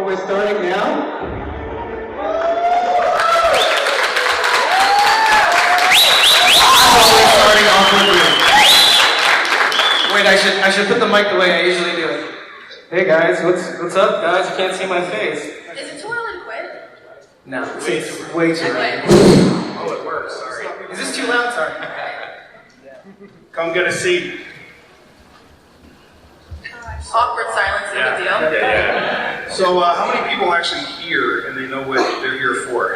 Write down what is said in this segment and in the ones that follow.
we're starting now. Wait, I should put the mic the way I usually do it. Hey guys, what's up, guys? You can't see my face. Is it too early to quit? No, it's way too early. Oh, it works, sorry. Is this too loud? Sorry. Come get a seat. Awkward silence, no big deal. Yeah. So, how many people actually here and they know what they're here for?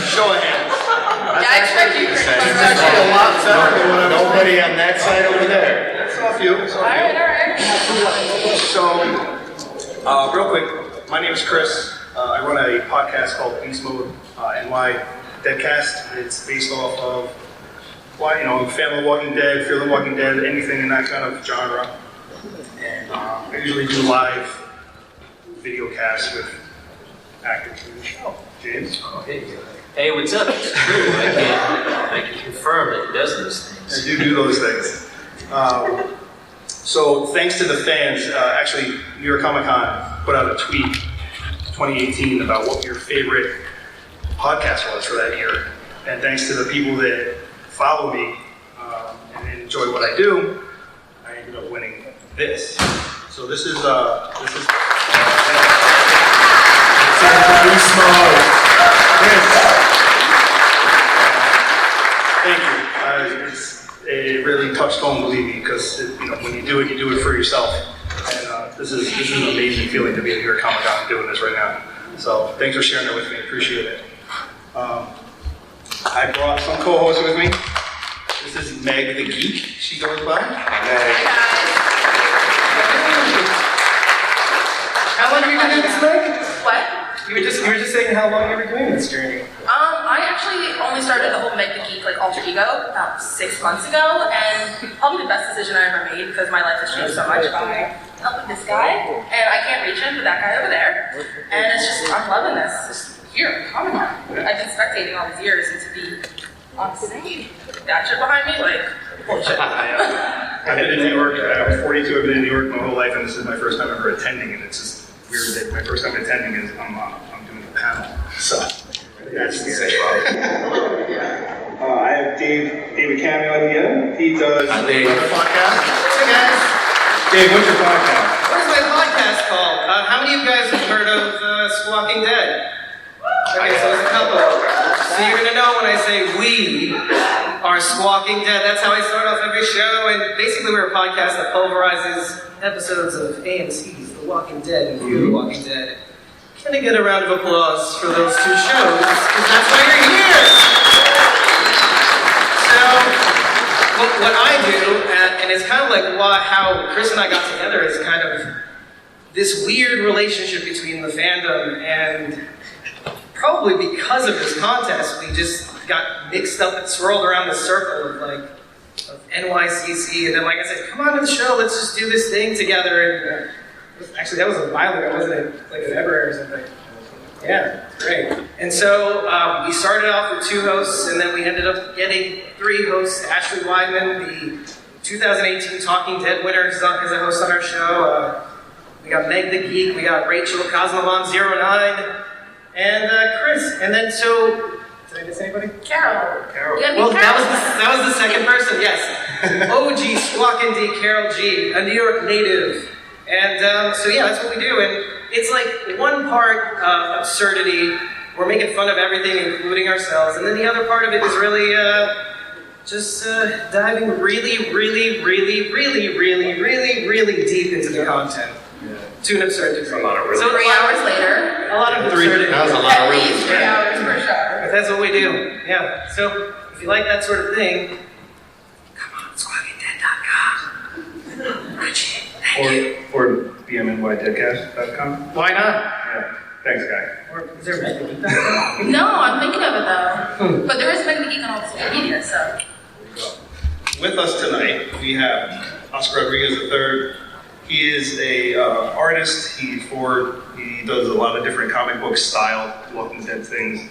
Show of hands. Yeah, I expect you to That's actually a lot better than what I was. Nobody on that side over there. That's all few. Alright. So, real quick, my name is Chris. I run a podcast called Beast Mode NY DeadCast. It's based off of, fan of The Walking Dead, Fear the Walking Dead, anything in that kind of genre. And I usually do live video casts with actors in the show. James? Oh, hey, what's up? It's true. I can confirm that he does those things. I do those things. So thanks to the fans, actually, New York Comic Con put out a tweet 2018 about what your favorite podcast was for that year. And thanks to the people that follow me and enjoy what I do, I ended up winning this. So this is Thank you. It really touched home, believe me, because when you do it for yourself. And this is an amazing feeling to be at New York Comic Con doing this right now. So thanks for sharing it with me. Appreciate it. I brought some co-hosts with me. This is Meg the Geek. She goes by. How long have you been doing this, Meg? What? You were just saying how long you were doing this journey. I actually only started the whole Meg the Geek alter ego about 6 months ago, and probably the best decision I ever made because my life has changed so much by helping this guy, and I can't reach him, but that guy over there, and it's just, I'm loving this. Just here, Comic Con. I've been spectating all these years, and to be on stage, that shit behind me, like, bullshit. I've been in New York. I'm 42. I've been in New York my whole life, and this is my first time ever attending, and it's just weird that my first time attending is I'm doing a panel. So that's weird. I have David Cameo here. He does another podcast. Hey guys. Dave, what's your podcast? What is my podcast called? How many of you guys have heard of SQUAWKING Dead? Okay, so there's a couple. So you're gonna know when I say we are SQUAWKING Dead. That's how I start off every show. And basically, we're a podcast that pulverizes episodes of AMC's The Walking Dead and Fear the Walking Dead. Can I get a round of applause for those two shows? Because that's why you're here. So what I do, and it's kind of like how Chris and I got together, is kind of this weird relationship between the fandom, and probably because of this contest, we just got mixed up and swirled around the circle of NYCC, and then like I said, come on to the show, let's just do this thing together. And actually, that was a while ago, wasn't it? Like in February or something. Yeah, great. And so we started off with 2 hosts, and then we ended up getting 3 hosts. Ashley Weidman, the 2018 Talking Dead winner, is a host on our show. We got Meg the Geek, we got Rachel Cosmobon09, and Chris. And then so, did I miss anybody? Carol. Well, that was the second person, yes. OG SQUAWKING D, Carol G, a New York native. And so yeah, that's what we do. And it's like one part absurdity, we're making fun of everything, including ourselves. And then the other part of it is really just diving really deep into the content. To an absurd degree. So 3 hours later. A lot of absurdity. That was a lot At of room. least 3 hours per show. But that's what we do. Yeah. So if you like that sort of thing, come on, SQUAWKINGDead.com. Or BMNY.com. Why not? Yeah. Thanks, guy. Or is there Meg the Geek? No, I'm thinking of it though. But there is Meg the Geek on all the social media, so. With us tonight, we have Oscar Rodriguez III. He is a artist. He does a lot of different comic book style Walking Dead things.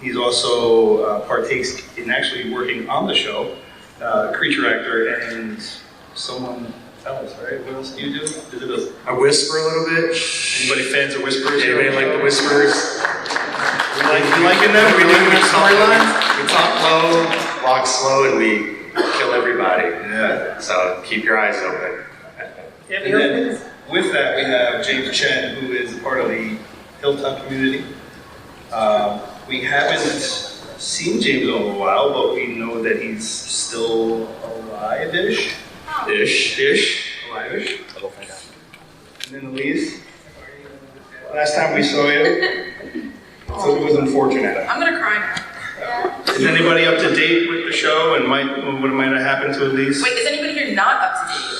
He's also partakes in actually working on the show, creature actor, and someone tell us, right? What else do you do? Is it I whisper a little bit. anybody fans of Whisperers? Anybody like the whispers? You liking them? We doing the storylines? We talk low, walk slow, and we kill everybody. Yeah. So keep your eyes open. And then with that, we have James Chen, who is a part of the Hilltop community. We haven't seen James in a while, but we know that he's still alive-ish. Ish. Alive-ish. And then Elyse. Last time we saw you, so it was unfortunate. I'm gonna cry now. Is anybody up to date with the show and what might have happened to Elyse? Wait, is anybody here not up to date?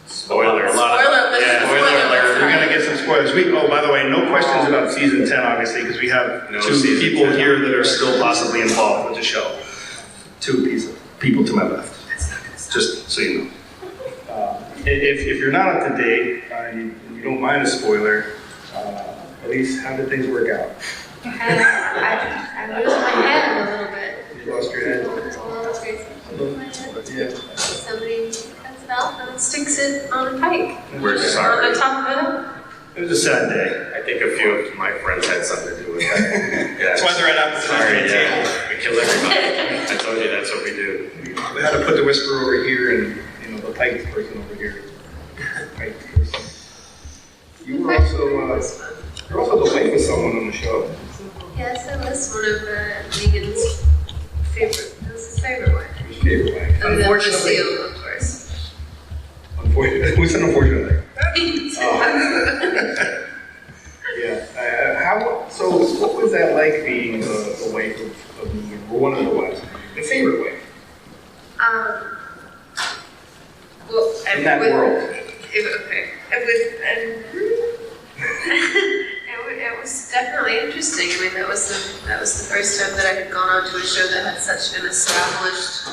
Spoiler. Spoiler alert. We're gonna get some spoilers. Oh, by the way, no questions about season 10, obviously, because we have No two season people 10. here that are still possibly involved with the show. Two people to my left. Just so you know. If you're not up to date, you don't mind a spoiler. Elyse, how did things work out? I lose my head a little bit. You lost your head. Yeah. Somebody cuts it off and sticks it on a pike. We're On sorry. the top of it. It was a sad day. I think a few of my friends had something to do with that. Yeah. That's why they're at opposite Sorry, ends of the table. yeah. We kill everybody. I told you that's what we do. We had to put the whisperer over here and the pike person over here. Pike person. You're also the wife of someone on the show. Yes, I was one of Megan's favorite. That was his favorite one. Who's your favorite wife? And then Unfortunately. Lucille, of course. Unfortunately. Who's an unfortunately? Yeah. So what was that like being the wife of Megan, or one of the wives? The favorite wife Well, in that world? It was definitely interesting. I mean, that was the first time that I had gone on to a show that had such an established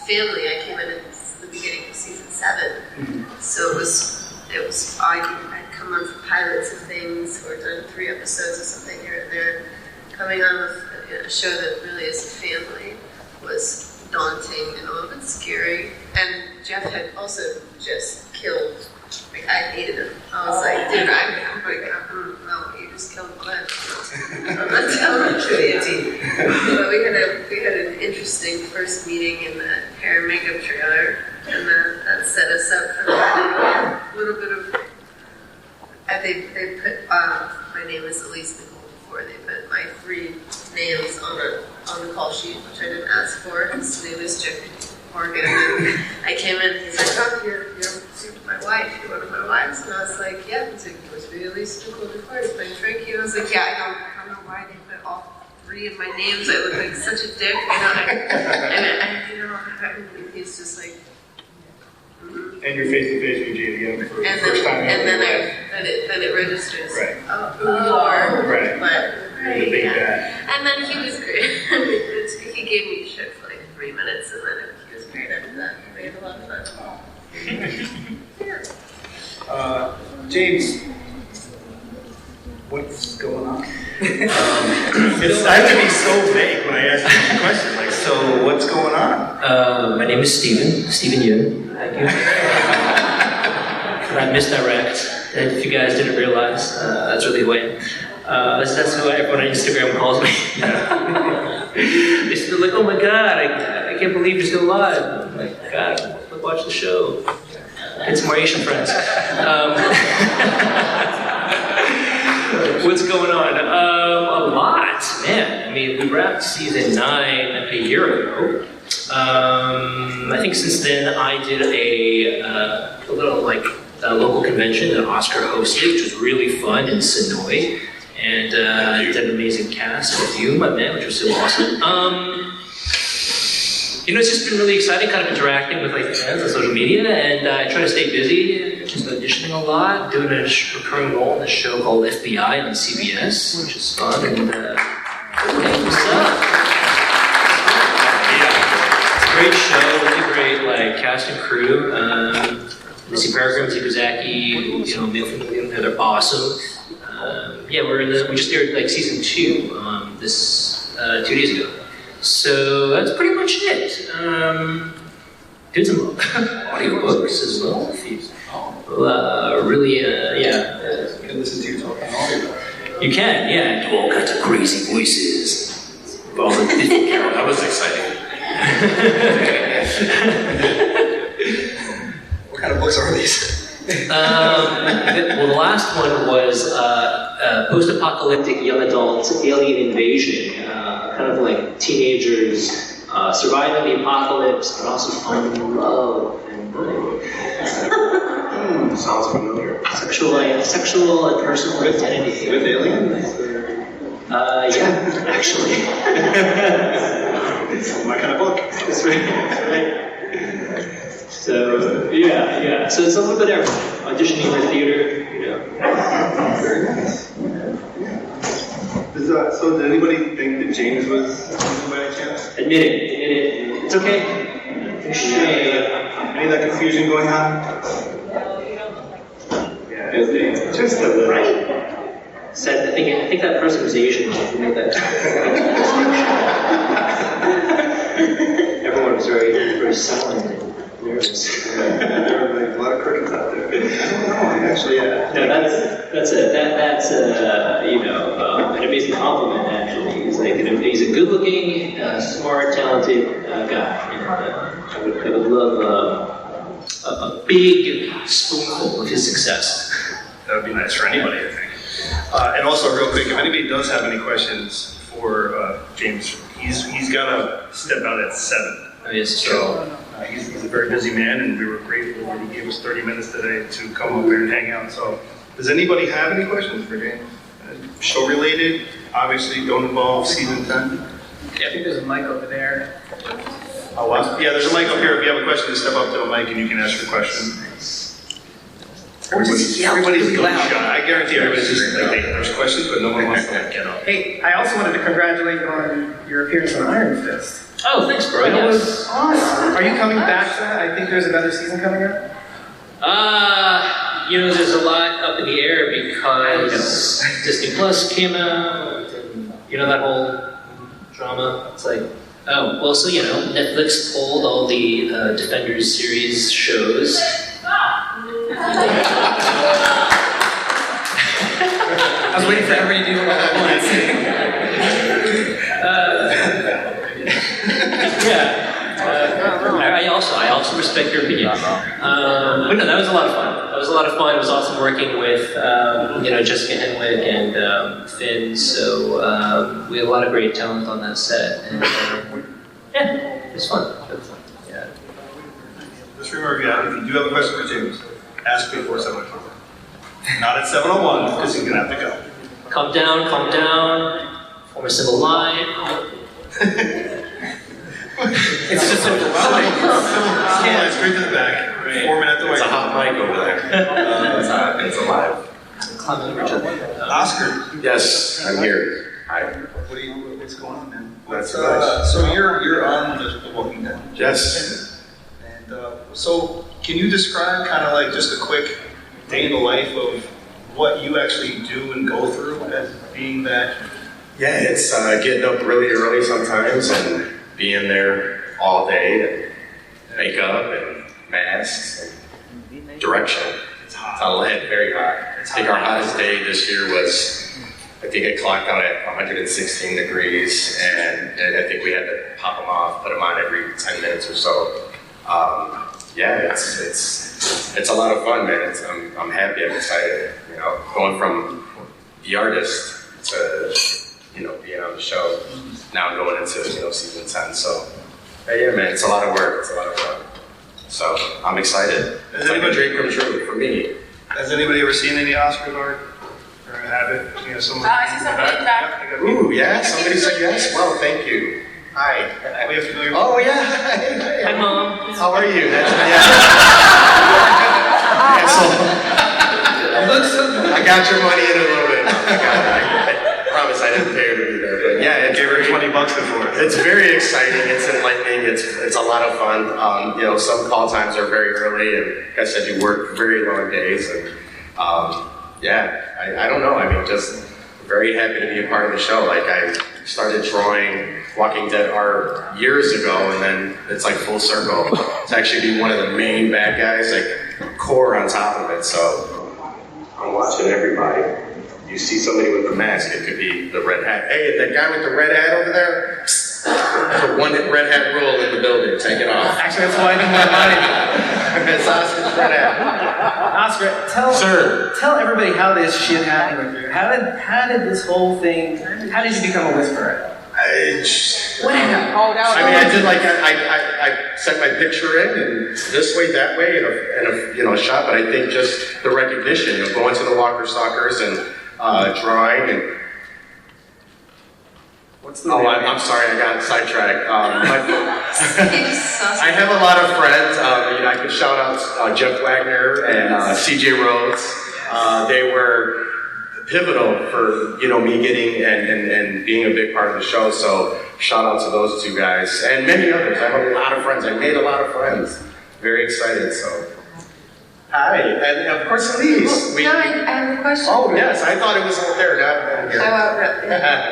family. I came in at the beginning of season 7, so it was I'd come on for pilots of things, or done 3 episodes of something here and there. Coming on with a show that really is a family was daunting and a little bit scary. And Jeff had also just killed. Like, I hated him. I was like, dude, no, you just killed Glenn. I'm not telling the truth. But we had an interesting first meeting in the hair and makeup trailer, and that set us up for a little bit of. They put my name is Elyse Nicole before. They put my 3 names on the call sheet, which I didn't ask for. His name is Jeffrey Morgan. And I came in, and he's like, "Oh, you're my wife. You're one of my wives." And I was like, "Yeah." He's like, "You must be Elyse Nicole before." He's playing Frankie. And I was like, "Yeah, I don't know why they put all 3 of my names. I look like such a dick." And he's just like. And you're face to face with JDM for the And first time. then it registers. Right. Who you are. Right. But The big bad. And then he was great. He gave me shit for like 3 minutes, and then he was great after that. We had a lot of fun. James, what's going on? I have to be so vague when I ask you the question. Like, so what's going on? My name is Steven Yun. Thank you. For that misdirect. If you guys didn't realize, that's really who I am. That's who everyone on Instagram calls me. They're like, "Oh my god, I can't believe you're still alive." I'm like, "God, watch the show. Get some more Asian friends." What's going on? A lot, man. I mean, we wrapped season 9 a year ago. I think since then I did a little local convention that Oscar hosted, which was really fun in Sonoy, and did an amazing cast with you, my man, which was so awesome. It's just been really exciting, kind of interacting with fans on social media, and I try to stay busy, just auditioning a lot, doing a recurring role in a show called FBI on CBS, which is fun. And hey, what's up? Great show, really great cast and crew. Missy Peregrine, Zico Zaki, Male from William, they're awesome. We just aired season 2 this 2 days ago. So that's pretty much it. Did some audiobooks as well. Really, yeah. You can listen to you talking. You can, yeah. Do all kinds of crazy voices. All the different characters. That was exciting. What kind of books are these? Well, the last one was post-apocalyptic young adult alien invasion. Kind of like teenagers surviving the apocalypse, but also finding love and Sounds familiar. sexual and personal identity. With aliens? Yeah, actually. It's my kind of book. That's right. That's right. So yeah. So it's a little bit of everything. Auditioning for theater, you know. Very nice. So did anybody think that James was by any chance? Admit it. It's okay. Any of that confusion going on? Yeah, just a little. Right. Said, I think that person was Asian who made that. Everyone was very silent and nervous. There were like a lot of crickets out there. I don't know. Actually, yeah. No, that's an amazing compliment. Actually, he's a good-looking, smart, talented guy. And, I would love a big spoonful of his success. That would be nice for anybody, I think. And also, real quick, if anybody does have any questions for James, he's got to step out at 7. I mean, it's So he's a very busy man, and we were grateful that he gave us 30 minutes today to come up here and hang out. So, does anybody have any questions for James? Show related, obviously don't involve season 10. Yeah, I think there's a mic over there. Oh, wow. Yeah, there's a mic up here. If you have a question, just step up to the mic and you can ask your question. Everybody's really shy. I guarantee everybody's just like, hey, there's questions, but no one wants to get up. Hey, I also wanted to congratulate you on your appearance on Iron Fist. Oh, thanks, bro. That was awesome. Are you coming back to that? I think there's another season coming up. There's a lot up in the air because Disney Plus came out, and that whole drama. It's like, Netflix pulled all the Defenders series shows. I was waiting for everybody to do it all at once. I also respect your opinion. But no, that was a lot of fun. It was awesome working with, Jessica Henwick and Finn. So we had a lot of great talent on that set, and it was fun. Yeah. Just remember, if you do have a question for James, ask before 7 o'clock. Not at 7:01, because he's gonna have to go. Calm down. Form a civil line. It's just overwhelming. Yeah, straight to the back. 4 minutes away. It's a hot mic over there. It's alive. Climb over to the Oscar. Yes, I'm here. Hi. What's going on, man? That's nice. So you're on the Walking Dead. Yes. And so can you describe kind of like just a quick day in the life of what you actually do and go through as being that? Yeah, it's getting up really early sometimes and being there all day and makeup and masks and direction. It's hot. It's very hot. I think our hottest day this year was, I think it clocked out at 116 degrees, and I think we had to pop them off, put them on every 10 minutes or so. It's a lot of fun, man. I'm happy, I'm excited. Going from the artist to being on the show. Now I'm going into season 10. So yeah, man, it's a lot of work. It's a lot of fun. So I'm excited. It's like a dream come true for me. Has anybody ever seen any Oscars art or have it? Someone. I see somebody in the back. Ooh, yeah. Somebody said yes. Well, thank you. Hi. We have to know your. Oh yeah. Hi, Mom. How are you? I got your money in a little bit. I promise I didn't pay her to be there, but yeah, it gave her $20 before. It's very exciting. It's enlightening. It's a lot of fun. Some call times are very early, and like I said, you work very long days, and I don't know. I mean, just very happy to be a part of the show. Like I started drawing Walking Dead art years ago, and then it's like full circle to actually be one of the main bad guys, like core on top of it. So I'm watching everybody. You see somebody with a mask, it could be the red hat. Hey, that guy with the red hat over there, the one red hat rule in the building, take it off. Actually, that's why I didn't want to It's Oscar's red hat. Oscar, tell everybody how this shit happened with you. How did this whole thing, how did you become a whisperer? What happened? I mean, I did like, I sent my picture in, and this way, that way, and a shot, but I think just the recognition, going to the Walker Stalkers and drawing, and What's the I'm sorry, I got sidetracked. I have a lot of friends. I could shout out Jeff Wagner and CJ Rhodes. They were pivotal for me getting and being a big part of the show. So shout out to those two guys and many others. I have a lot of friends. I made a lot of friends. Very excited. So hi, and of course Elyse. I have a question. Oh yes, I thought it was out there. Not here.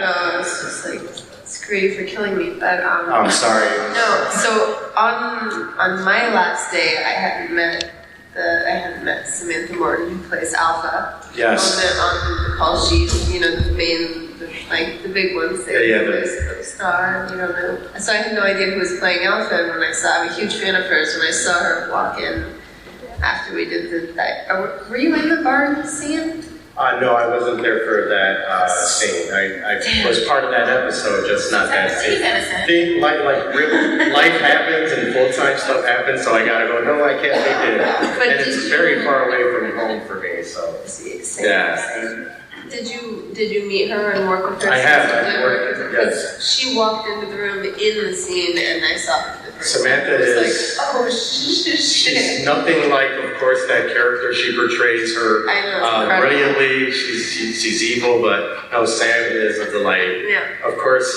No, it's just like, screw you for killing me, but Oh, I'm sorry. No, so on my last day, I hadn't met Samantha Morton, who plays Alpha. Yes. On the call sheet, the big ones. The star, you don't know. So I had no idea who was playing Alpha, and when I'm a huge fan of hers, when I saw her walk in after we did were you in the bar scene? No, I wasn't there for that scene. I was part of that episode, just not that scene. Life happens and full-time stuff happens, so I gotta go, no, I can't make it. But and it's very far away from home for me, so. Yeah. Did you meet her and work with her? I have, I've worked with her, yes. She walked into the room in the scene, and I saw her. Samantha is, she's nothing like, of course, that character. She portrays her brilliantly. She's evil, but no, Sam is a delight. Yeah. Of course,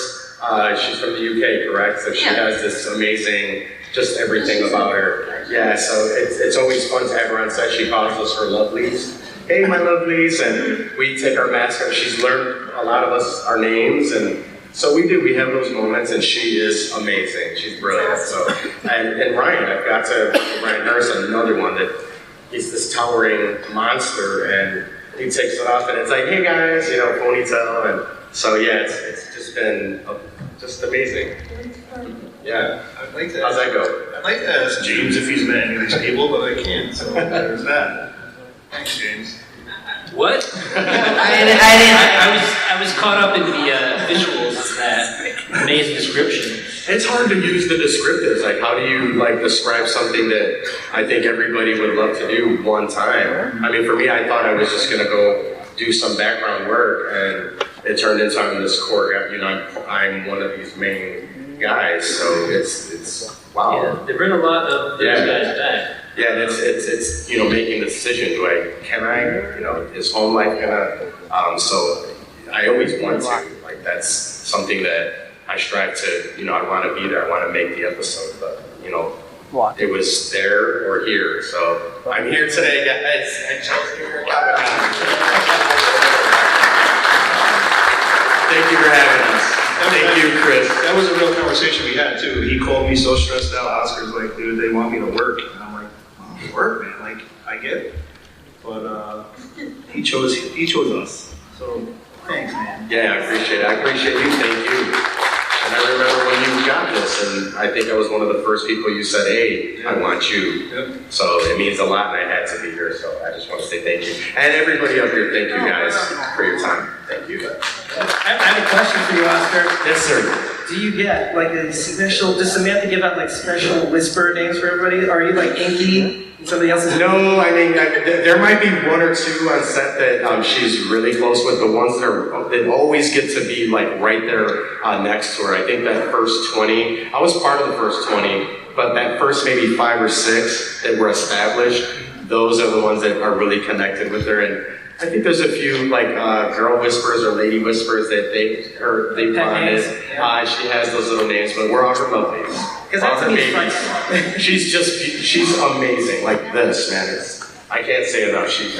she's from the UK, correct? So she has this amazing, just everything about her. Yeah, so it's always fun to have her on set. She calls us her lovelies. Hey, my lovelies, and we take our masks off. She's learned a lot of us our names, and so we do. We have those moments, and she is amazing. She's brilliant. So, and Ryan, Ryan Hurst, another one that he's this towering monster, and he takes it off, and it's like, hey guys, ponytail, and so yeah, it's just been just amazing. Yeah. I'd like to. How's that go? I'd like to ask James if he's met any of these people, but I can't. So there's that. Thanks, James. What? I was caught up in the visuals of that amazing description. It's hard to use the descriptives. Like, how do you describe something that I think everybody would love to do one time? I mean, for me, I thought I was just gonna go do some background work, and it turned into I'm this core guy. I'm one of these main guys. So it's wow. Yeah, they bring a lot of those guys back. Yeah, and it's making the decision. Can I is home life gonna? So I always want to. That's something that I strive to. I want to be there. I want to make the episode, but it was there or here. So I'm here today, guys. And Chelsea, you're coming out. Thank you for having us. Thank you, Chris. That was a real conversation we had too. He called me so stressed out. Oscar's like, dude, they want me to work. And I'm like, work, man. I get it. But he chose us. So thanks, man. Yeah, I appreciate it. I appreciate you. Thank you. And I remember when you got this, and I think I was one of the first people you said, hey, I want you. Yep. So it means a lot, and I had to be here. So I just want to say thank you. And everybody up here, thank you guys for your time. Thank you. I have a question for you, Oscar. Yes, sir. Do you get a special, does Samantha give out special whisper names for everybody? Are you Inky? Somebody else's? No, I mean, there might be one or two on set that she's really close with. The ones that always get to be right there next to her. I think that first 20, I was part of the first 20, but that first maybe 5 or 6 that were established, those are the ones that are really connected with her. And I think there's a few girl whispers or lady whispers that they bonded. She has those little names, but we're all her lovelies. Because that's babies. She's amazing. Like this, man. I can't say enough. She's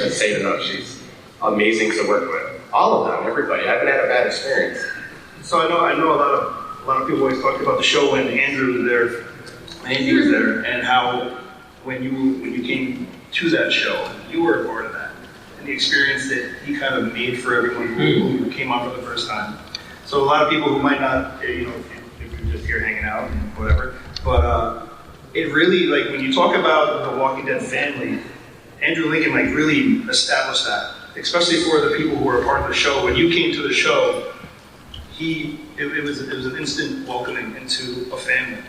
amazing to work with. All of them, everybody. I haven't had a bad experience. So I know a lot of people always talk about the show when Andrew was there, Andy was there, and how when you came to that show, you were a part of that, and the experience that he kind of made for everyone who came on for the first time. So a lot of people who might not, if you're just here hanging out and whatever, but it really, like, when you talk about the Walking Dead family, Andrew Lincoln, like, really established that, especially for the people who were a part of the show. When you came to the show, it was an instant welcoming into a family.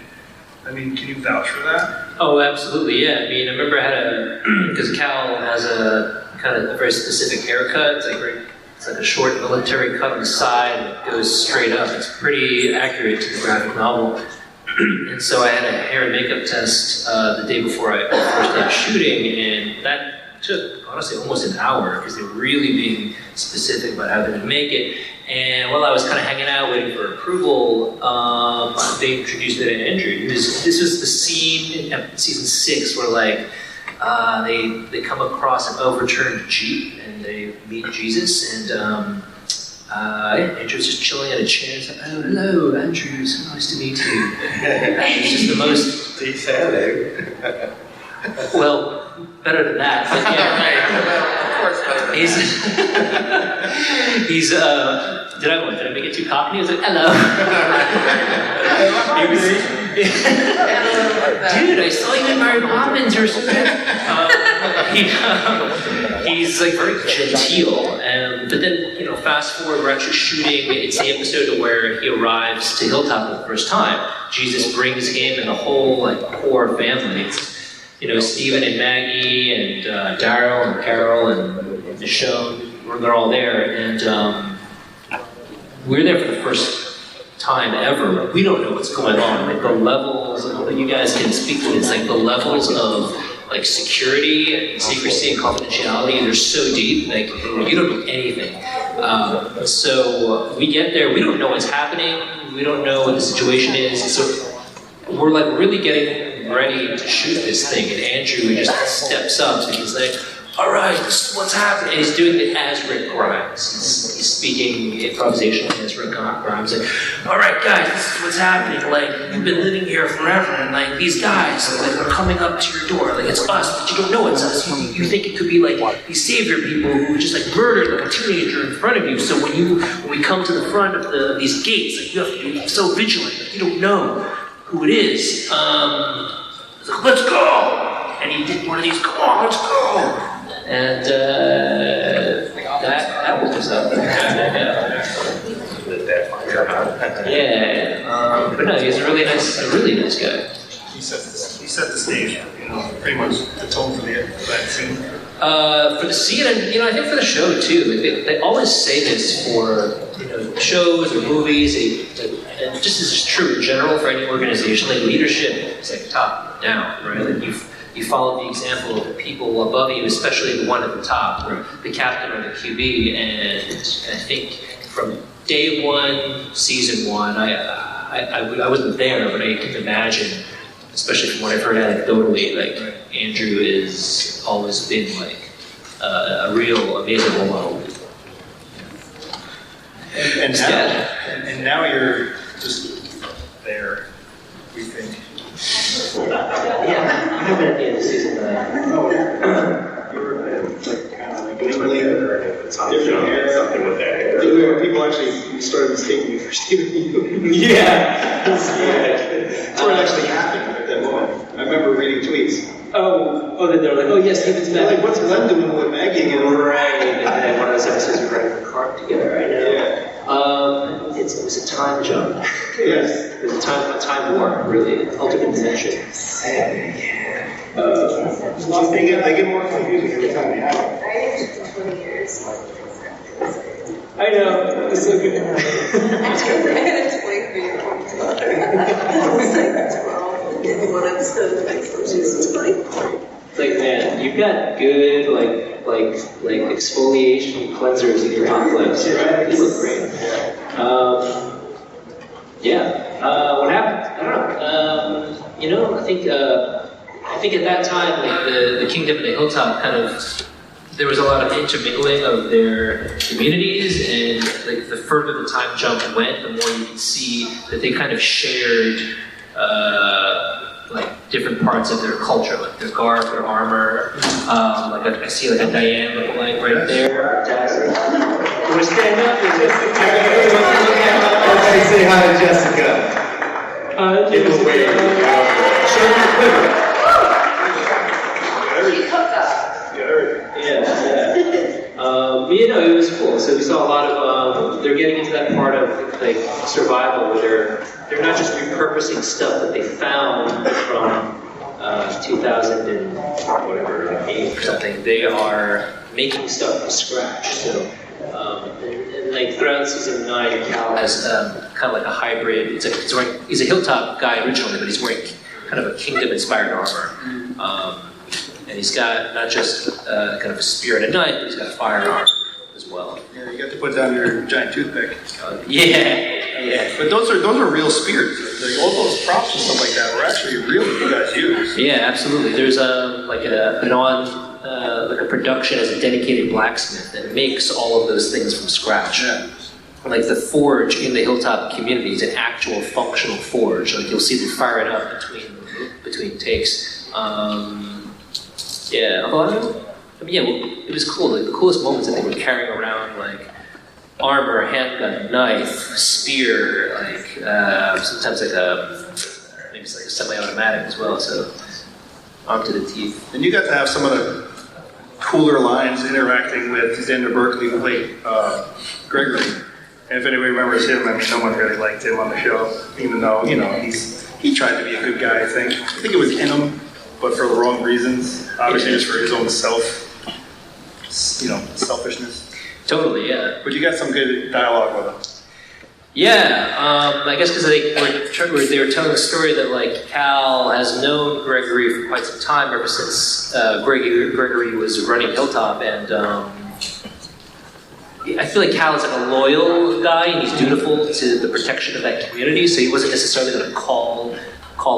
I mean, can you vouch for that? Oh, absolutely, yeah. I mean, I remember I had because Cal has a kind of a very specific haircut. It's like a short military cut on the side that goes straight up. It's pretty accurate to the graphic novel. And so I had a hair and makeup test the day before I first started shooting, and that took, honestly, almost an hour, because they were really being specific about how they're going to make it. And while I was kind of hanging out waiting for approval, they introduced it to Andrew. This was the scene in season 6 where, like, they come across an overturned Jeep and they meet Jesus, and Andrew's just chilling at a chair. He's like, "Oh, hello, Andrew, so nice to meet you." And it's just the most... Did he say hello? Well, better than that, but yeah. Of course, better than He's did I make it too cockney? He was like, "Hello." Dude, I saw you in Mary Poppins or something. He's like very genteel, but then, fast forward, we're actually shooting. It's the episode where he arrives to Hilltop for the first time. Jesus brings him and the whole core family. Stephen and Maggie and Daryl and Carol and Michonne. They're all there, and we're there for the first time ever. We don't know what's going on. Like, the levels, you guys can speak to, it's like the levels of security and secrecy and confidentiality, they're so deep, like, you don't know anything. So we get there, we don't know what's happening, we don't know what the situation is, so we're really getting ready to shoot this thing, and Andrew just steps up, and he's like, "All right, this is what's happening." And he's doing it as Rick Grimes. He's speaking improvisation as Rick Grimes. Like, "All right, guys, this is what's happening. You've been living here forever, and these guys, are coming up to your door. It's us, but you don't know it's us. You think it could be these savior people who just murdered a teenager in front of you. So when we come to the front of these gates, you have to be so vigilant. You don't know who it is. He's like, let's go!" And he did one of these. "Come on, let's go!" And that woke us up. Yeah, but no, he's a really nice guy. He set the stage, pretty much the tone for that scene. For the scene, and I think for the show too. They always say this for shows or movies, and just as is true in general for any organization. Leadership is top down, right? You follow the example of the people above you, especially the one at the top, or the captain or the QB. And I think from day one, season 1, I wasn't there, but I can imagine, especially from what I've heard anecdotally, Andrew has always been a real amazing role model. And now you're just there, we think. Yeah, I haven't at the end of season 9. You were kind of different hair. Something with that hair. People actually started mistaking me for Stephen Yu. Yeah. That's what actually happened at that moment. I remember reading tweets. Oh, then they're like, "Oh yes, Stephen's back." What's Glenn doing with Maggie again? Right. And then one of those episodes we were in the car together. I know. Yeah. It was a time jump. Yes. It was a time warp, really, ultimate dimension. They get more confusing every time they happen. I know. It's so good. I had to explain for you one time. I was 12 in one episode of season 20. Man, you've got good, exfoliation cleansers in your hot flames. You look great. What happened? I don't know. I think at that time, the Kingdom of the Hilltop kind of there was a lot of intermingling of their communities, and like the further the time jump went, the more you could see that they kind of shared like different parts of their culture, like their garb, their armor. I see like a Diane lookalike right there. You want to stand up? Let's say hi to Jessica. Give a wave. Show your quiver. She cooked us. Yeah. But you know, it was cool. So we saw a lot of, they're getting into that part of like survival where they're not just repurposing stuff that they found from 2008 or something. They are making stuff from scratch. So, and like throughout season 9, Cal has kind of like a hybrid. He's a hilltop guy originally, but he's wearing kind of a kingdom-inspired armor. And he's got not just kind of a spear and a knife, but he's got a firearm as well. Yeah, you got to put down your giant toothpick. Yeah. But those are real spears. Like all those props and stuff like that were actually real that you guys use. Yeah, absolutely. There's a production as a dedicated blacksmith that makes all of those things from scratch. Yeah. Like the forge in the hilltop community is an actual functional forge. Like you'll see them fire it up between takes. It was cool. Like the coolest moments that they were carrying around like armor, handgun, knife, spear, like sometimes maybe it's like a semi-automatic as well. So armed to the teeth. And you got to have some of the cooler lines interacting with Xander Berkeley, who played Gregory. And if anybody remembers him, I mean, no one really liked him on the show, even though he tried to be a good guy. I think it was in him, but for the wrong reasons. Obviously, just for his own selfishness. Totally, yeah. But you got some good dialogue with him. Yeah, I guess because they were telling the story that like Cal has known Gregory for quite some time, ever since Gregory was running Hilltop, and I feel like Cal is like a loyal guy and he's dutiful to the protection of that community, so he wasn't necessarily going to call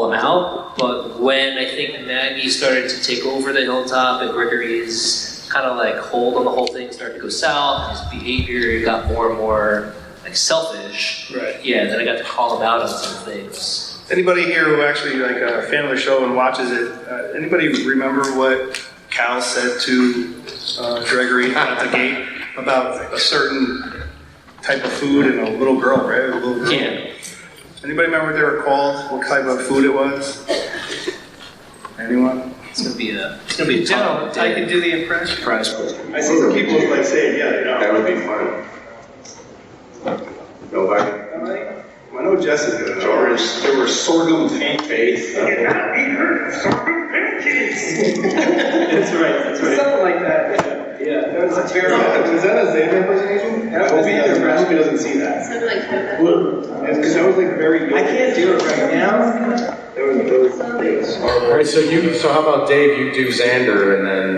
him out. But when I think Maggie started to take over the Hilltop and Gregory's kind of like hold on the whole thing started to go south, his behavior got more and more like selfish. Right. Yeah, then I got to call him out on some things. Anybody here who actually like a fan of the show and watches it, anybody remember what Cal said to Gregory at the gate about a certain type of food and a little girl, right? A little girl. Yeah. Anybody remember what they were called? What type of food it was? Anyone? It's gonna be a Joe, I can do the impression. surprise. I see some people like saying, yeah, they know. That would be fun. Nobody? I know Jessica. George, there were sorghum pancakes. That's right. Something like that. Yeah. That was terrible. Was that a Xander impersonation? I hope he doesn't see that. Something like that. Because that was like very good. I can't do it right now. All right, so how about Dave? You do Xander, and then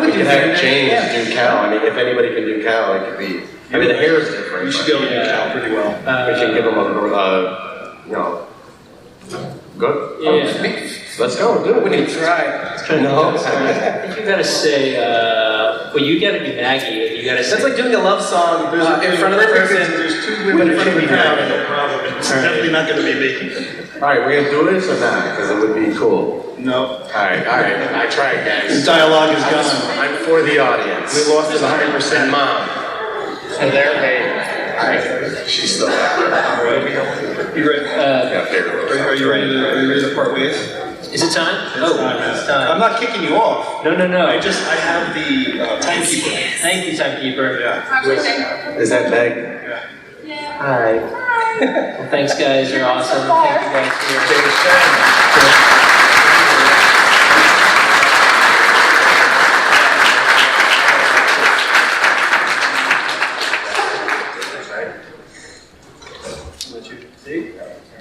we can have James do Cal. I mean, if anybody can do Cal, it could be. I mean, the hair is different. You should be able to do Cal pretty well. We can give him good. Yeah. Let's go. Do it. We can try. No. I think you gotta say, you gotta be Maggie. You gotta say. That's like doing a love song in front of the person. There's two women in front of me now. No problem. It's definitely not going to be me. All right, we're gonna do this or not? Because it would be cool. No. All right. I tried, guys. The dialogue is gone. I'm for the audience. We lost it 100%. Mom. So they're paid. All right. She's still there. You ready? Are you ready to part ways? Is it time? It's time. I'm not kicking you off. No. I have the timekeeper. Thank you, timekeeper. Yeah. Is that Meg? Yeah. Hi. Well, thanks, guys. You're awesome. Thank you guys for your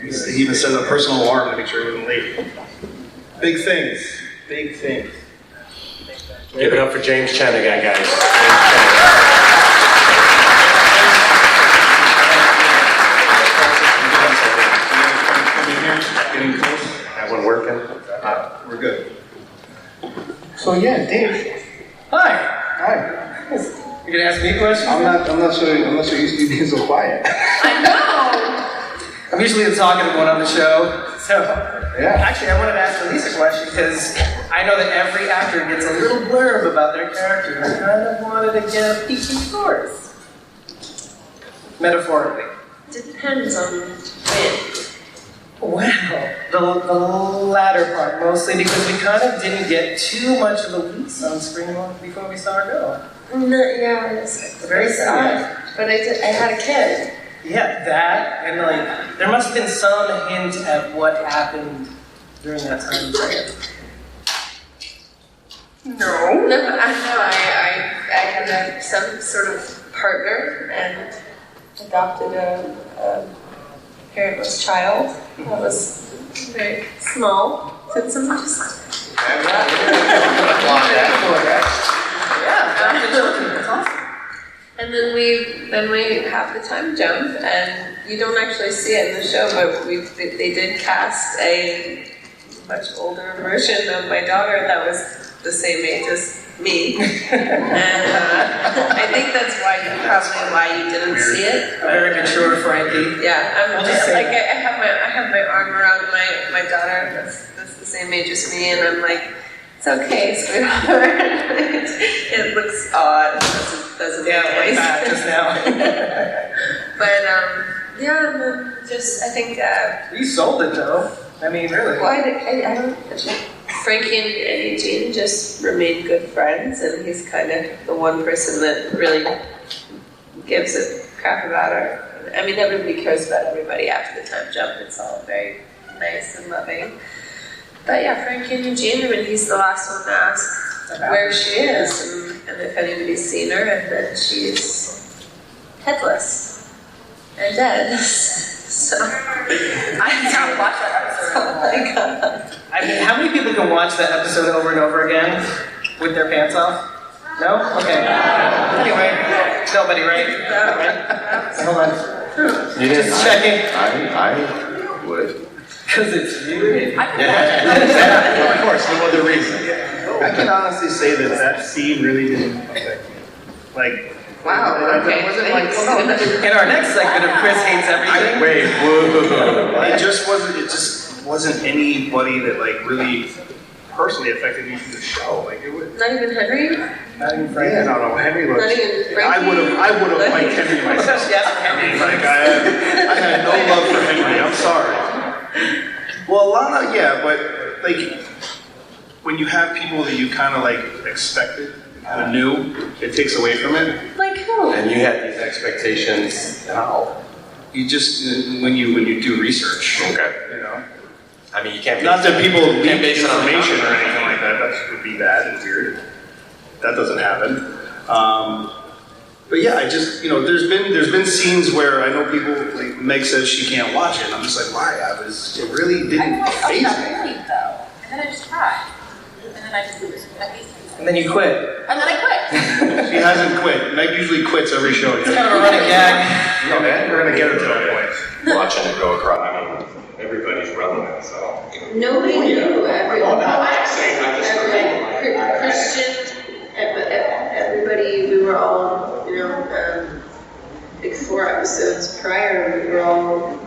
He even set a personal alarm to make sure he wasn't late. Big things. Give it up for James Chen again, guys. Getting close. That one working? We're good. So yeah, Dave. Hi. Hi. You're gonna ask me questions? I'm not so used to you being so quiet. I know. I'm usually the talkative one on the show, so. Yeah. Actually, I wanted to ask Elyse a question because I know that every actor gets a little blurb about their character. And I kind of wanted to get a peek in yours. Metaphorically. Depends on when. Well, the latter part mostly because we kind of didn't get too much of Elyse on screen before we saw her go. No, yeah, it's Very odd. But I had a kid. Yeah, that, and like, there must have been some hint at what happened during that time frame. No, I had some sort of partner and adopted a parentless child that was very small. So some just That's awesome. and then we have the time jump, and you don't actually see it in the show, but they did cast a much older version of my daughter that was the same age as me, and I think that's probably why you didn't see it. A very mature Frankie. Yeah, We'll just say like that. I have my arm around my daughter that's the same age as me, and I'm like, it's okay, sweetheart. It looks odd. Doesn't Yeah, make like any that sense. just now. But yeah, and then just I think. You sold it though. I mean, really. Well, I don't. Frankie and Eugene just remain good friends, and he's kind of the one person that really gives a crap about her. I mean, everybody cares about everybody after the time jump. It's all very nice and loving. But yeah, Frankie and Eugene, when he's the last one to ask where she is and if anybody's seen her, and then she's headless and dead. So I can't watch that episode. oh my god. I mean, how many people can watch that episode over and over again with their pants off? No? Okay. Anyway, nobody, right? Right? Hold on. You didn't. Just checking. I would. Because it's you. Yeah. Of course, no other reason. I can honestly say that scene really didn't affect me. Like, Wow, okay. It wasn't like, In our next segment of Chris Hates Everything. Wait, whoa. it just wasn't anybody that like really personally affected me from the show. Like it was. Not even Henry? Not even Frankie. Yeah, no, Henry was. Not even Frankie? I would have liked Henry myself. Yes, Henry. Like I had no love for Henry. I'm sorry. Well, Lana, yeah, but like when you have people that you kind of like expected, kind of knew, it takes away from it. Like who? And you had these expectations. How? You just when you do research. Okay. You know. I mean, you can't. Not that people leak can't base it on the information or comic. anything like that. That would be bad and weird. That doesn't happen. But yeah, I just there's been scenes where I know people like Meg says she can't watch it. And I'm just like, why? It really I didn't watched faze that me. movie though, and then I just cried, and then I just And then you quit. and then I quit. She hasn't quit. Meg usually quits every show. It's kind of a running gag. We're gonna get her to that point. Watching it go across. I mean, everybody's relevant, so. Nobody knew. Christian. Everybody, we were all, like 4 episodes prior, we were all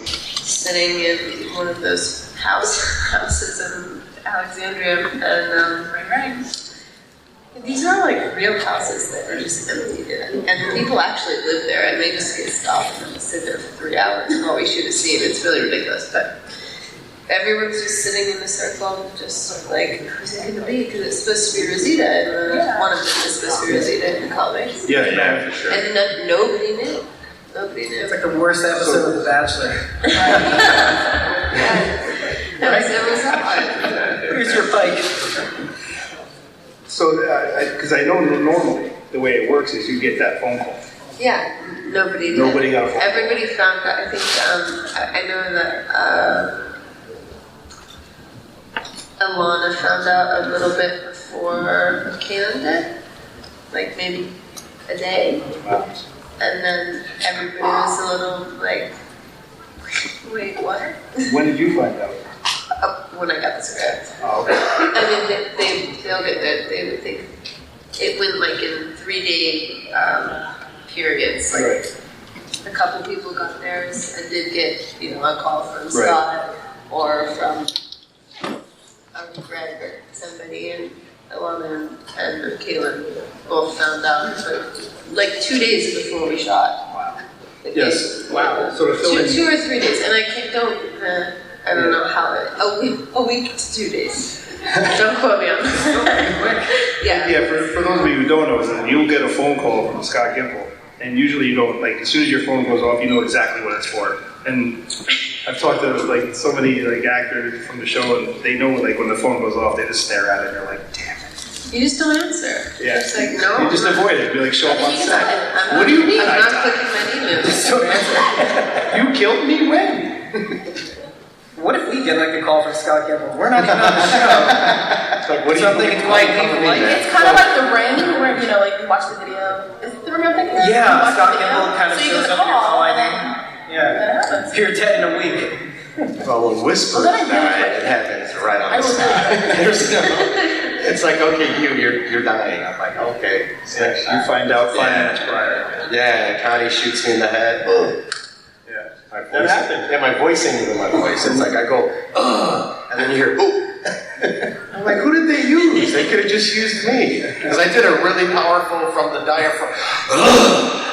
sitting in one of those houses in Alexandria, and these are like real houses that are just empty, and people actually live there, and they just get stopped and sit there for 3 hours while we shoot a scene. It's really ridiculous, but everyone's just sitting in a circle, just like, who's it going to be? Because it's supposed to be Rosita, and one of them is supposed to be Rosita in the comics. Yeah, for sure. And nobody knew. Nobody knew. It's like the worst episode of The Bachelor. It was odd. Here's your bike. So, because I know normally the way it works is you get that phone call. Yeah, nobody did. Nobody got a phone call. Everybody found out. I think I know that Alana found out a little bit before Kaylin did, like maybe a day, and then everybody was a little like, wait, what? When did you find out? When I got the script. Oh, okay. I mean, they'll get that. They would think it went like in 3-day periods. Like a couple people got theirs and did get, a call from Scott or from Greg or somebody, and Alana and Kaylin both found out like 2 days before we shot. Wow. Yes. Wow. So to fill in 2 or 3 days, and I don't know how a week to 2 days. Don't quote me on that. Yeah, for those of you who don't know, you'll get a phone call from Scott Gimple, and usually you don't, like, as soon as your phone goes off, you know exactly what it's for. And I've talked to, like, so many, like, actors from the show, and they know, like, when the phone goes off, they just stare at it, and they're like, damn it. You just don't answer. Yeah. It's like, no. You just avoid it. Be like, show up on set. What do you mean I'm I not died? clicking my email. Just don't answer. You killed me when? What if we get like a call from Scott Gimple? We're not even on the show. Like, what do you Something think? might leave a light. It's kind of like the branding where, like you watch the video. Is it the romantic video? Yeah, You watch Scott the video, Gimple kind of so you shows get up a in your call, call and ID. then Yeah. that happens. You're dead in a week. Well, when Whisper Well, then I died, do. it happens right on I the will spot. do it. There's no. It's like, okay, you're dying. I'm like, okay. You find out 5 minutes prior. Yeah, Connie shoots me in the head. Boom. Yeah. My That voice, happened. yeah, my voice ain't even my voice. It's like I go, ugh, and then you hear, ooh. I'm like, who did they use? They could have just used me. Because I did a really powerful from the diaphragm, ugh.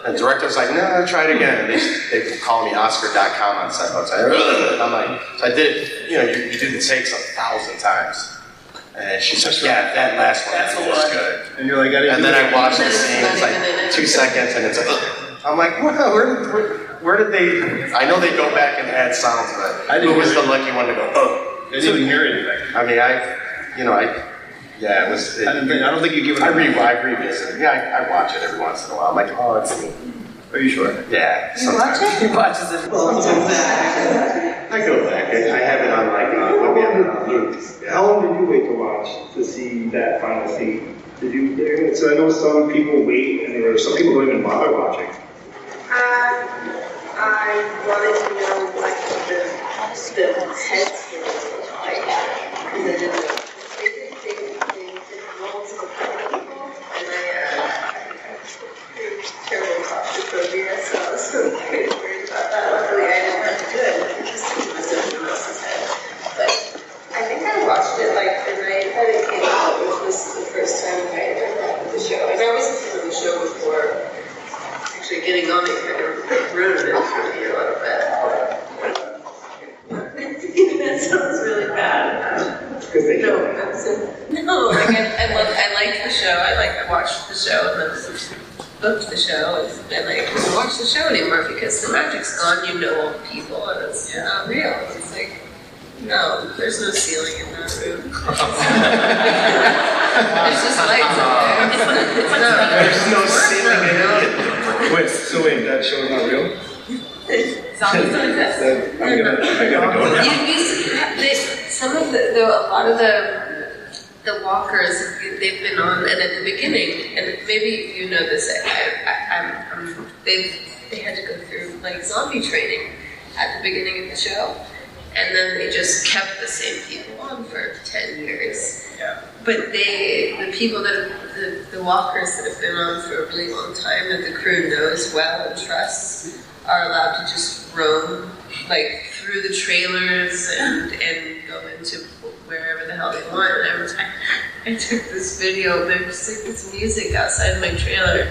And the director's like, no, try it again. And they call me Oscar.com on set. And I'm like, so I did it, you do the takes 1,000 times. And she's like, yeah, that last one was good. And you're like, I didn't And do then I it. watch the scene, it's like 2 seconds, and it's like, ugh. I'm like, wow, where did they? I know they go back and add sounds, but who was the lucky one to go, oh? I didn't even hear anything. I mean, it was. I don't think you give it. I revisit. Yeah, I watch it every once in a while. I'm like, oh, it's me. Are you sure? Yeah. You watch sometimes. it? He watches it. I go back. I have it on like what we have it on loop. How long did you wait to watch to see that final scene? Did you? So I know some people wait, and there are some people don't even bother watching. I wanted to know what the heads were like, because I didn't know. They did multiple people, and I terrible claustrophobia, so I was really worried about that. Luckily, I didn't have to do it. I just it was someone else's head. But I think I watched it like the night that it came out, which was the first time I had ever watched the show. And I was a fan of the show before. Getting on it kind of ruined it for me a little bit. That sounds really bad. No, like I liked the show. I watched the show and then booked the show, and I couldn't watch the show anymore because the magic's gone. You know all the people, and it's not real. It's like, no, there's no ceiling in that room. There's just lights up there. There's no ceiling in it. Wait, so that show's not real? Zombies don't exist. I gotta go now. Some of a lot of the walkers, they've been on, and at the beginning, and maybe you know this, they had to go through like zombie training at the beginning of the show, and then they just kept the same people on for 10 years. Yeah. But the people the walkers that have been on for a really long time, that the crew knows well and trusts, are allowed to just roam, like, through the trailers and go into wherever the hell they want. And I took this video, there's just like this music outside my trailer,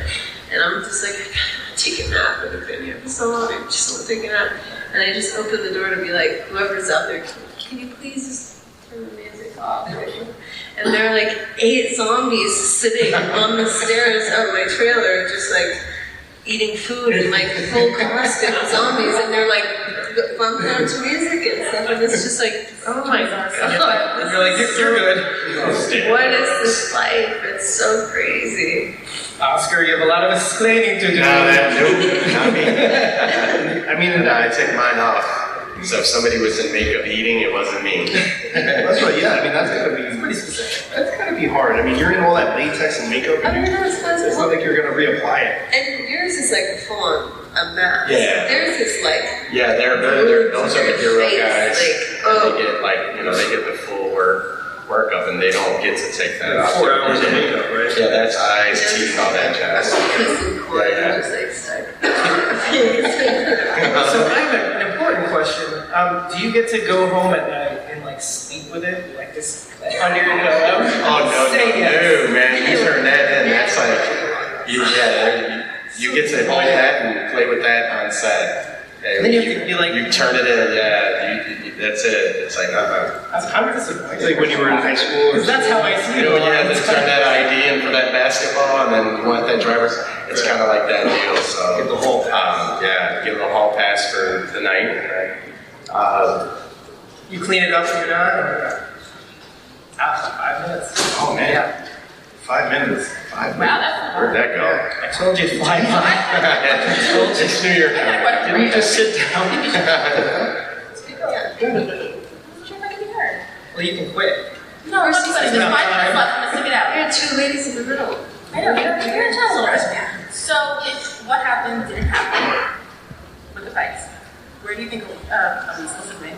and I'm just like, I gotta take a nap. I've been here for so long, I just want to take a nap. And I just opened the door to be like, whoever's out there, can you please just turn the music off? And there are like 8 zombies sitting on the stairs of my trailer, just like eating food in like full costume zombies, and they're like bumping out to music and stuff, and it's just like, oh my god. You're like, you're good. What is this life? It's so crazy. Oscar, you have a lot of explaining to do. Not me. I mean, I take mine off. So if somebody was in makeup eating, it wasn't me. That's right, yeah, I mean, that's gotta be Pretty specific. That's gotta be hard. I mean, you're in all that latex and makeup. I mean, no, it's not like you're gonna reapply it. And yours is like full on a mask. Yeah. Theirs is like, Yeah, they're those are the hero guys. Like, And they get like, they get the full work. work of, and they don't get to take that off. 4 hours of makeup, right? Yeah, that's eyes, teeth, all that jazz. Just like stuck. So I have an important question. Do you get to go home at night and like sleep with it, like this under your pillow? Oh no, man! You turn that in, that's like, you get to hold that and play with that on set. And then you have to be like, you turn it in, that's it. It's like, I'm disappointed. It's like when you were in high school. Because that's how I see you it. know, when you have to turn that ID in for that basketball, and then you want that driver's. It's kind of like that deal. So Get the hall pass. give the hall pass for the night. You clean it up when you're done? Or? 5 minutes. Oh man. Yeah. 5 minutes. 5 Wow, minutes. that's Where'd that go? I told you it's 5 minutes. It's New York. Didn't we just sit down? Well, you can quit. No, I'm not quitting. There's 5 minutes left. I'm gonna stick it out. There are 2 ladies in the middle. I know, you're gonna tell a little. So, if what happened didn't happen with the fights, where do you think, Elyse, listen to me.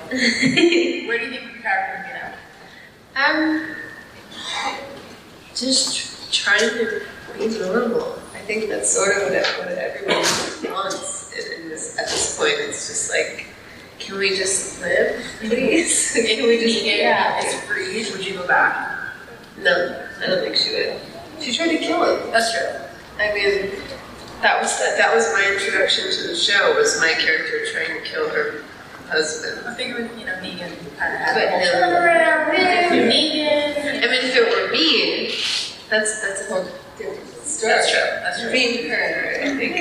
Where do you think your character would get out? Just trying to be normal. I think that's sort of what everyone wants at this point. It's just like, can we just live, please? Can we just it's free. Would you go back? No, I don't think she would. She tried to kill him. That's true. I mean, that was my introduction to the show, was my character trying to kill her husband. I figured, Negan kind of had But a whole no. turnaround. Negan. I mean, if it were me, that's a whole different story. That's true. That's true. Being her, I think.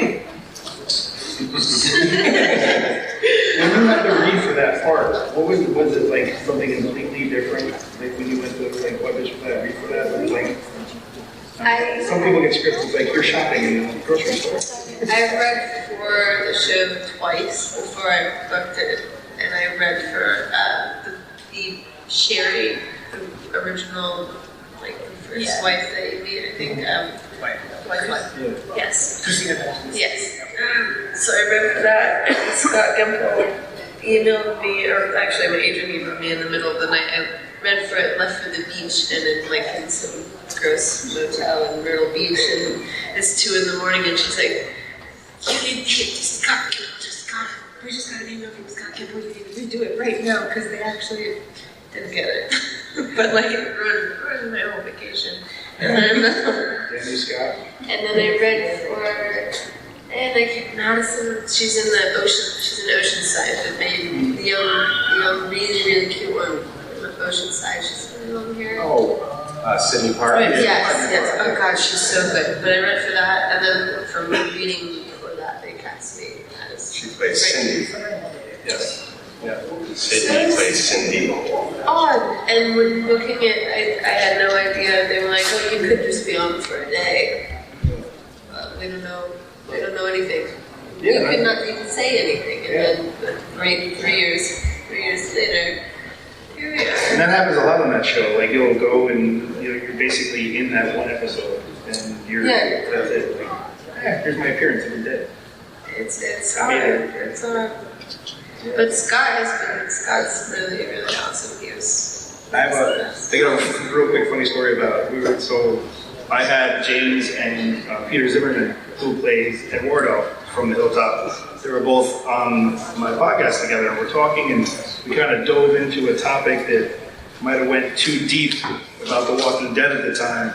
When you had to read for that part, what was it like something completely different? Like when you went to like audition for that, read for that, was like some people get scripts it's like you're shopping in the grocery store. I read for the show twice before I booked it, and I read for the Sherry, the original, like the first wife that you meet. I think. Wife. Yes. Christina. Yes. So I read for that, and Scott Gimple emailed me, or actually my agent emailed me in the middle of the night. I read for it, left for the beach, and then like in some gross motel in Myrtle Beach, and it's 2 a.m, and she's like, "You need to just got it. We just got an email from Scott Gimple. You need to do it right now because they actually didn't get it." But like it ruined my whole vacation. And then Danny Scott. and then I read for. And like Madison, she's in Oceanside, the young, really cute one in Oceanside. She's really long hair. Sydney Park. Yes. Oh God, she's so good. But I read for that, and then from reading before that, they cast me as. She plays Cindy. Yes. Yeah. Sydney plays Cindy. Odd. And when booking it, I had no idea. They were like, "Oh, you could just be on for a day." We don't know. We don't know anything. We could not even say anything, and then 3 years later, here we are. And that happens a lot on that show. Like you'll go and you're basically in that one episode, and that's it. Like, here's my appearance every day. It's hard. It's hard. But Scott's really awesome. He was. I have a real quick funny story about I had James and Peter Zimmerman, who plays Eduardo from the Hilltop. They were both on my podcast together, and we're talking, and we kind of dove into a topic that might have went too deep about The Walking Dead at the time.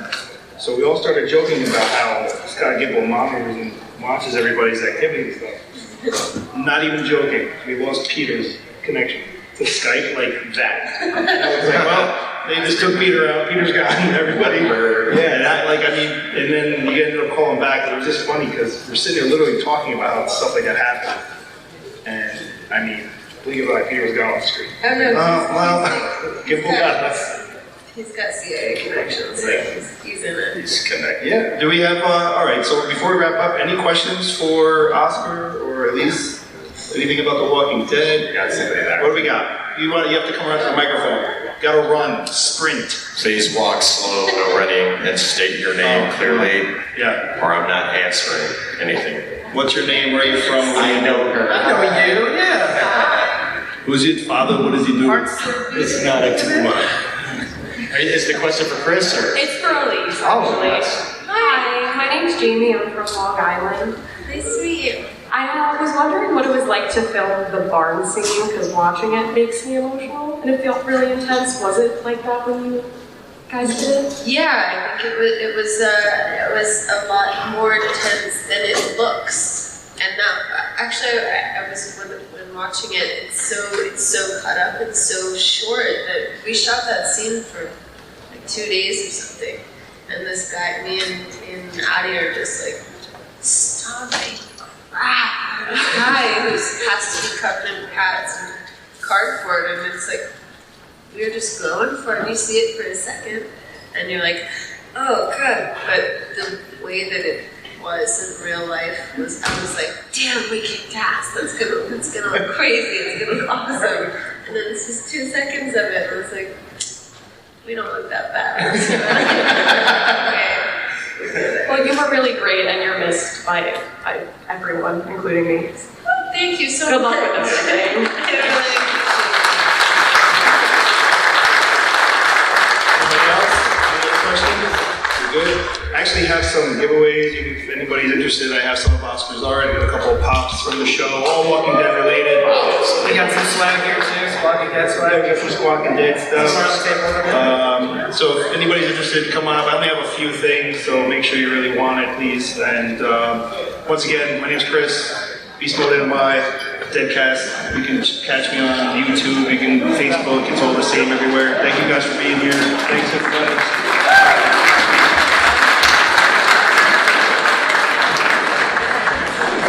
So we all started joking about how Scott Gimple monitors and watches everybody's activity and stuff. Not even joking. We lost Peter's connection to Skype like that. And I was like, well, they just took Peter out. Peter's gone. Everybody. And then you ended up calling back. It was just funny because we're sitting there literally talking about stuff like that happened. And I mean, believe it or not, Peter was gone off the screen. Oh no. Gimple got us. He's got CIA connections. He's in it. He's connected. Yeah. Do we have? All right. So before we wrap up, any questions for Oscar or Elyse? Anything about The Walking Dead? Got somebody there. What do we got? You have to come around to the microphone. Gotta run, sprint. Please walk slow, no running, and state your name clearly, Yeah. or I'm not answering anything. What's your name? Where are you from? I know her. I know you, yeah. Who's your father? What does he do? Hearts of It's not a too much. Is the question for Chris or? It's for Elyse, Oh, actually. yes. Hi, my name's Jamie. I'm from Long Island. Nice to meet you. I was wondering what it was like to film the barn scene, because watching it makes me emotional, and it felt really intense. Was it like that when you guys did? Yeah, I think it was a lot more intense than it looks. And now, actually, I was when watching it. It's so cut up and so short that we shot that scene for like 2 days or something. And this guy, me and Addie are just like stomping crap. This guy who has to be covered in pads and cardboard, and it's like we're just going for it. And you see it for a second, and you're like, oh, good. But the way that it was in real life I was like, damn, we kicked ass. That's gonna look crazy. It's gonna look awesome. And then it's just 2 seconds of it, and it's like, we don't look that bad. Okay. Well, you were really great, and you're missed by everyone, including me. Oh, thank you so Good much. luck with everything. I really appreciate it. Anybody else? Any other questions? We're good. I actually have some giveaways. If anybody's interested, I have some of Oscar's already. Got a couple of pops from the show, all Walking Dead related. We got some swag here too, Squawking Dead swag. Yeah, some Squawking Dead stuff. Around the table over there. So if anybody's interested, come on up. I only have a few things, so make sure you really want it, please. And once again, my name's Chris, Beast Mode NY, DeadCast. You can catch me on YouTube, you can Facebook, it's all the same everywhere. Thank you guys for being here. Thanks everybody.